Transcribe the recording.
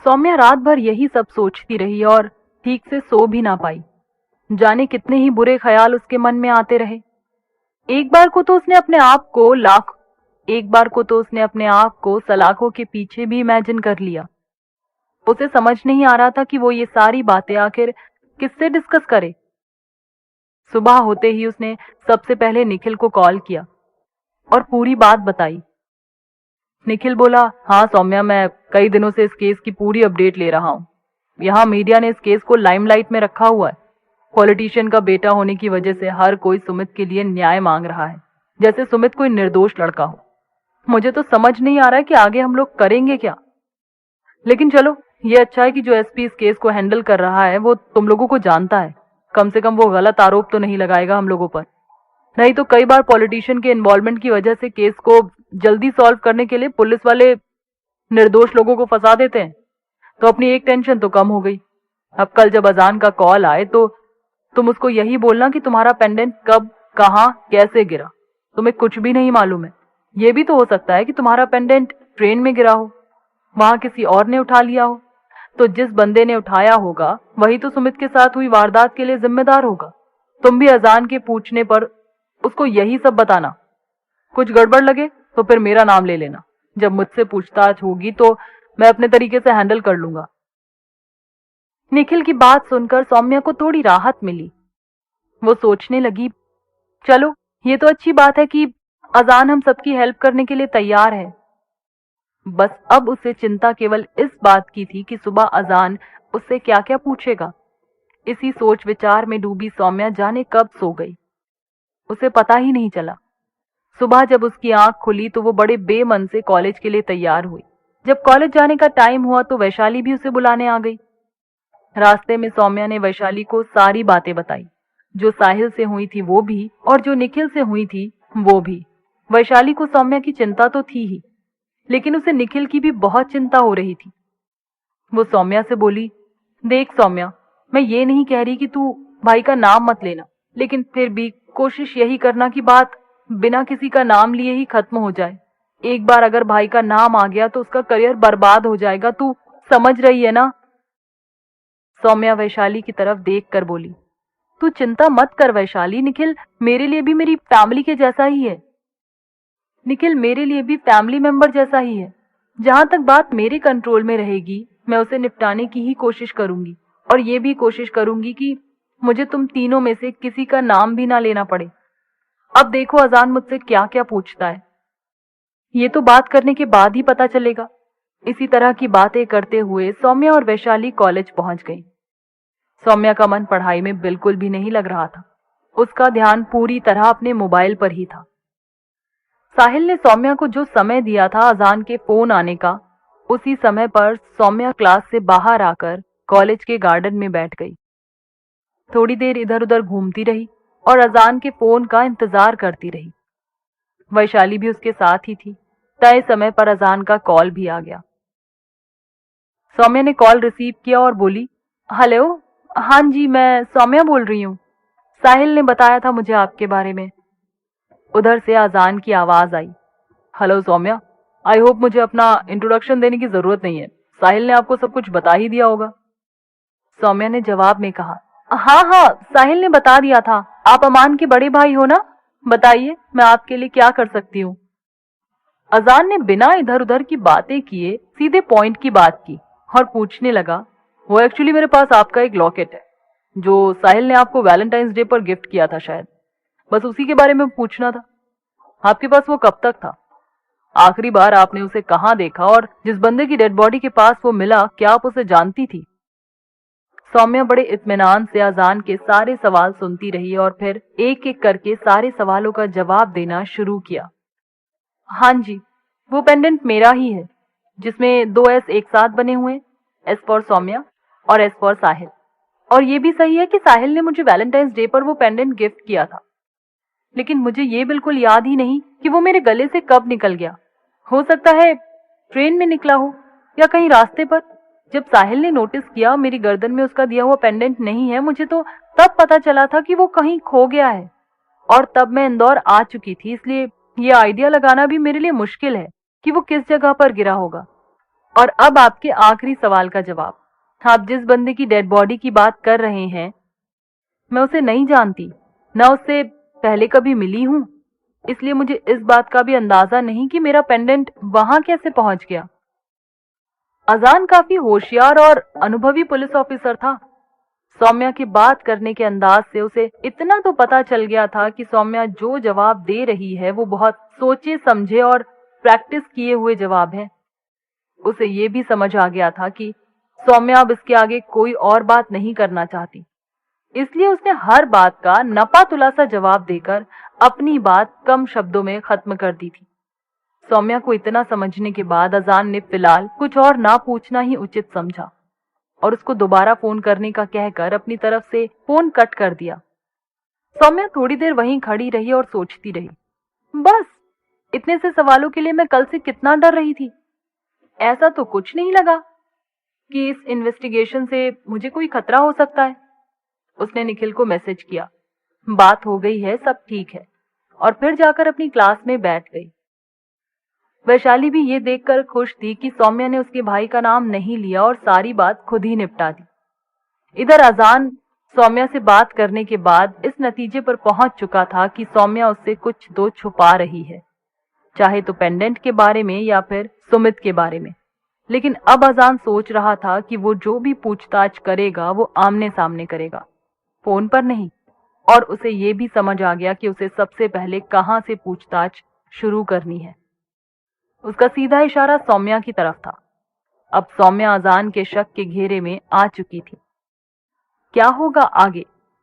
सौम्या रात भर यही सब सोचती रही और ठीक से सो भी ना पाई। जाने कितने ही बुरे ख्याल उसके मन में आते रहे। एक बार को तो उसने अपने आप को सलाखों के पीछे भी इमेजिन कर लिया। उसे समझ नहीं आ रहा था कि वो ये सारी बातें आखिर किससे डिस्कस करे। सुबह होते ही उसने सबसे पहले निखिल को कॉल किया और पूरी बात बताई। निखिल बोला, हाँ सौम्या, मैं कई दिनों से इस केस की पूरी अपडेट ले रहा हूँ। यहाँ मीडिया ने इस केस को लाइमलाइट में रखा हुआ है। पॉलिटिशियन का बेटा होने की वजह से हर कोई सुमित के लिए न्याय मांग रहा है, जैसे सुमित कोई निर्दोष लड़का हो। मुझे तो समझ नहीं आ रहा है कि आगे हम लोग करेंगे क्या। लेकिन चलो, ये अच्छा है कि जो एसपी इस केस को हैंडल कर रहा है वो तुम लोगों को जानता है। कम से कम वो गलत आरोप तो नहीं लगाएगा हम लोगों पर। नहीं तो कई बार पॉलिटिशियन के इन्वॉल्वमेंट की वजह से केस को जल्दी सॉल्व करने के लिए पुलिस वाले निर्दोष लोगों को फंसा देते हैं। तो अपनी एक टेंशन तो कम हो गई। अब कल जब अजान का कॉल आए तो तुम उसको यही बोलना कि तुम्हारा पेंडेंट कब, कहां, कैसे गिरा। तुम्हें कुछ भी नहीं मालूम है। ये भी तो हो सकता है कि तुम्हारा पेंडेंट ट्रेन में गिरा हो, वहां किसी और ने उठा लिया हो। तो जिस बंदे ने उठाया होगा वही तो सुमित के साथ हुई वारदात के लिए जिम्मेदार होगा। तुम भी अजान के पूछने पर उसको यही सब बताना। कुछ गड़बड़ लगे तो फिर मेरा नाम ले लेना। जब मुझसे पूछताछ होगी तो मैं अपने तरीके से हैंडल कर लूंगा। निखिल की बात सुनकर सौम्या को थोड़ी राहत मिली। वो सोचने लगी, चलो ये तो अच्छी बात है कि अजान हम सबकी हेल्प करने के लिए तैयार है। बस अब उसे चिंता केवल इस बात की थी कि सुबह अजान उससे क्या क्या पूछेगा। इसी सोच विचार में डूबी सौम्या जाने कब सो गई, उसे पता ही नहीं चला। सुबह जब उसकी आंख खुली तो वो बड़े बेमन से कॉलेज के लिए तैयार हुई। जब कॉलेज जाने का टाइम हुआ तो वैशाली भी उसे बुलाने आ गई। रास्ते में सौम्या ने वैशाली को सारी बातें बताई, जो साहिल से हुई थी वो भी और जो निखिल से हुई थी वो भी। वैशाली को सौम्या की चिंता तो थी ही, लेकिन उसे निखिल की भी बहुत चिंता हो रही थी। वो सौम्या से बोली, देख सौम्या, मैं ये नहीं कह रही कि तू भाई का नाम मत लेना, लेकिन फिर भी कोशिश यही करना कि बात बिना किसी का नाम लिए ही खत्म हो जाए। एक बार अगर भाई का नाम आ गया तो उसका करियर बर्बाद हो जाएगा। तू समझ रही है ना। सौम्या वैशाली की तरफ देख कर बोली, तू चिंता मत कर वैशाली, निखिल मेरे लिए भी मेरी फैमिली के जैसा ही है। निखिल मेरे लिए भी फैमिली मेंबर जैसा ही है। जहां तक बात मेरे कंट्रोल में रहेगी मैं उसे निपटाने की ही कोशिश करूंगी, और ये भी कोशिश करूंगी कि मुझे तुम तीनों में से किसी का नाम भी ना लेना पड़े। अब देखो अजान मुझसे क्या क्या पूछता है, ये तो बात करने के बाद ही पता चलेगा। इसी तरह की बातें करते हुए सौम्या और वैशाली कॉलेज पहुंच गई। सौम्या का मन पढ़ाई में बिल्कुल भी नहीं लग रहा था। उसका ध्यान पूरी तरह अपने मोबाइल पर ही था। साहिल ने सौम्या को जो समय दिया था अजान के फोन आने का, उसी समय पर सौम्या क्लास से बाहर आकर कॉलेज के गार्डन में बैठ गई। थोड़ी देर इधर उधर घूमती रही और अजान के फोन का इंतजार करती रही। वैशाली भी उसके साथ ही थी। तय समय पर अजान का कॉल भी आ गया। सौम्या ने कॉल रिसीव किया और बोली, हेलो, हाँ जी मैं सौम्या बोल रही हूँ। साहिल ने बताया था मुझे आपके बारे में। उधर से अजान की आवाज आई, हेलो सौम्या, आई होप मुझे अपना इंट्रोडक्शन देने की जरूरत नहीं है। साहिल ने आपको सब कुछ बता ही दिया होगा। सौम्या ने जवाब में कहा, हाँ हाँ साहिल ने बता दिया था। आप अमान के बड़े भाई हो ना, बताइए मैं आपके लिए क्या कर सकती हूँ। अजान ने बिना इधर उधर की बातें किए सीधे पॉइंट की बात की और पूछने लगा, वो एक्चुअली मेरे पास आपका एक लॉकेट है जो साहिल ने आपको वैलेंटाइंस डे पर गिफ्ट किया था शायद। बस उसी के बारे में पूछना था। आपके पास वो कब तक था? आखिरी बार आपने उसे कहाँ देखा? और जिस बंदे की डेड बॉडी के पास वो मिला, क्या आप उसे जानती थी? सौम्या बड़े इत्मीनान से अजान के सारे सवाल सुनती रही और फिर एक एक करके सारे सवालों का जवाब देना शुरू किया। हाँ जी, वो पेंडेंट मेरा ही है, जिसमें 2 एस एक साथ बने हुए, एस फॉर सौम्या और एस फॉर साहिल। और ये भी सही है कि साहिल ने मुझे वैलेंटाइंस डे पर वो पेंडेंट गिफ्ट किया था, लेकिन मुझे ये बिल्कुल याद ही नहीं कि वो मेरे गले से कब निकल गया। हो सकता है ट्रेन में निकला हो या कहीं रास्ते पर। जब साहिल ने नोटिस किया मेरी गर्दन में उसका दिया हुआ पेंडेंट नहीं है, मुझे तो तब पता चला था कि वो कहीं खो गया है। और तब मैं इंदौर आ चुकी थी, इसलिए ये आइडिया लगाना भी मेरे लिए मुश्किल है कि वो किस जगह पर गिरा होगा। और अब आपके आखिरी सवाल का जवाब। आप जिस बंदे की डेड बॉडी की बात कर रहे हैं, मैं उसे नहीं जानती, न उससे पहले कभी मिली हूं, इसलिए मुझे इस बात का भी अंदाजा नहीं कि मेरा पेंडेंट वहां कैसे पहुंच गया। अजान काफी होशियार और अनुभवी पुलिस ऑफिसर था। सौम्या की बात करने के अंदाज से उसे इतना तो पता चल गया था कि सौम्या जो जवाब दे रही है वो बहुत सोचे समझे और प्रैक्टिस किए हुए जवाब है। उसे ये भी समझ आ गया था कि सौम्या अब इसके आगे कोई और बात नहीं करना चाहती, इसलिए उसने हर बात का नपा तुला जवाब देकर अपनी बात कम शब्दों में खत्म कर दी थी। सौम्या को इतना समझने के बाद अजान ने फिलहाल कुछ और ना पूछना ही उचित समझा और उसको दोबारा फोन करने का कहकर अपनी तरफ से फोन कट कर दिया। सौम्या थोड़ी देर वहीं खड़ी रही और सोचती रही। बस इतने से सवालों के लिए मैं कल से कितना डर रही थी। ऐसा तो कुछ नहीं लगा कि इस इन्वेस्टिगेशन से मुझे कोई खतरा हो सकता है। उसने निखिल को मैसेज किया, बात हो गई है, सब ठीक है, और फिर जाकर अपनी क्लास में बैठ गई। वैशाली भी ये देखकर खुश थी कि सौम्या ने उसके भाई का नाम नहीं लिया और सारी बात खुद ही निपटा दी। इधर अजान सौम्या से बात करने के बाद इस नतीजे पर पहुंच चुका था कि सौम्या उससे कुछ तो छुपा रही है, चाहे तो पेंडेंट के बारे में या फिर सुमित के बारे में। लेकिन अब अजान सोच रहा था कि वो जो भी पूछताछ करेगा वो आमने सामने करेगा, फोन पर नहीं। और उसे ये भी समझ आ गया कि उसे सबसे पहले कहां से पूछताछ शुरू करनी है। उसका सीधा इशारा सौम्या की तरफ था। अब सौम्या अजान के शक के घेरे में आ चुकी थी। क्या होगा आगे,